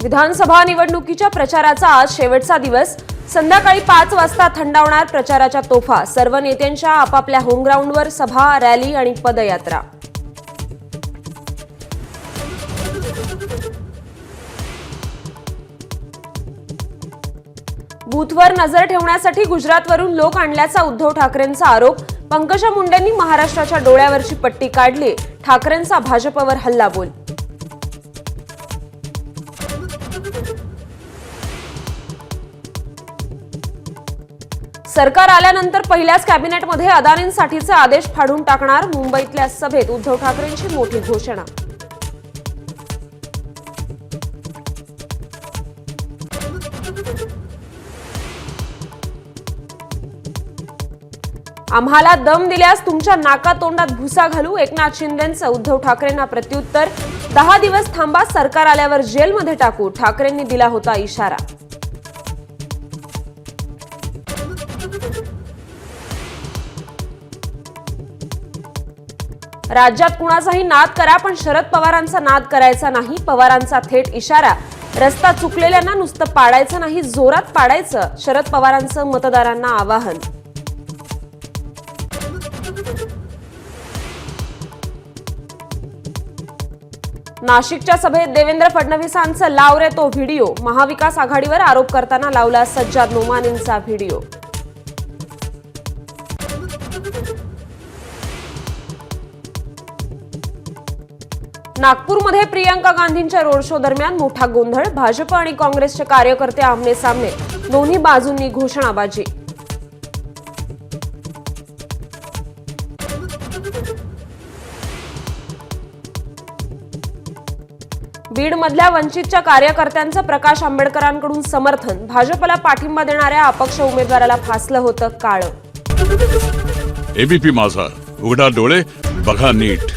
विधानसभा निवडणुकीच्या प्रचाराचा आज शेवटचा दिवस। संध्याकाळी 5 वाजता थंडावणार प्रचाराच्या तोफा। सर्व नेत्यांच्या आपापल्या होम ग्राउंडवर सभा, रॅली आणि पदयात्रा। बूथवर नजर ठेवण्यासाठी गुजरातवरून लोक आणल्याचा उद्धव ठाकरेंचा आरोप। पंकजा मुंडेंनी महाराष्ट्राच्या डोळ्यावरची पट्टी काढली। ठाकरेंचा भाजपवर हल्लाबोल। सरकार आल्यानंतर पहिल्याच कॅबिनेटमध्ये अदानींसाठीचे आदेश फाडून टाकणार। मुंबईतल्या सभेत उद्धव ठाकरेंची मोठी घोषणा। आम्हाला दम दिल्यास तुमच्या नाकातोंडात भुसा घालू। एकनाथ शिंदेंचं उद्धव ठाकरेंना प्रत्युत्तर। 10 दिवस थांबा, सरकार आल्यावर जेलमध्ये टाकू। ठाकरेंनी दिला होता इशारा। राज्यात कुणाचाही नाद करा, पण शरद पवारांचा नाद करायचा नाही। पवारांचा थेट इशारा। रस्ता चुकलेल्यांना नुसतं पाडायचं नाही, जोरात पाडायचं। शरद पवारांचं मतदारांना आवाहन। नाशिकच्या सभेत देवेंद्र फडणवीसांचं लाव रे तो व्हिडिओ। महाविकास आघाडीवर आरोप करताना लावला सज्जाद नोमानींचा व्हिडिओ। नागपूरमध्ये प्रियंका गांधींच्या रोड शो दरम्यान मोठा गोंधळ। भाजप आणि काँग्रेसचे कार्यकर्ते आमने सामने, दोन्ही बाजूंनी घोषणाबाजी। बीडमधल्या वंचितच्या कार्यकर्त्यांचं प्रकाश आंबेडकरांकडून समर्थन। भाजपला पाठिंबा देणाऱ्या अपक्ष उमेदवाराला फासलं होतं काळं। एबीपी माझा, उघडा डोळे बघा नीट।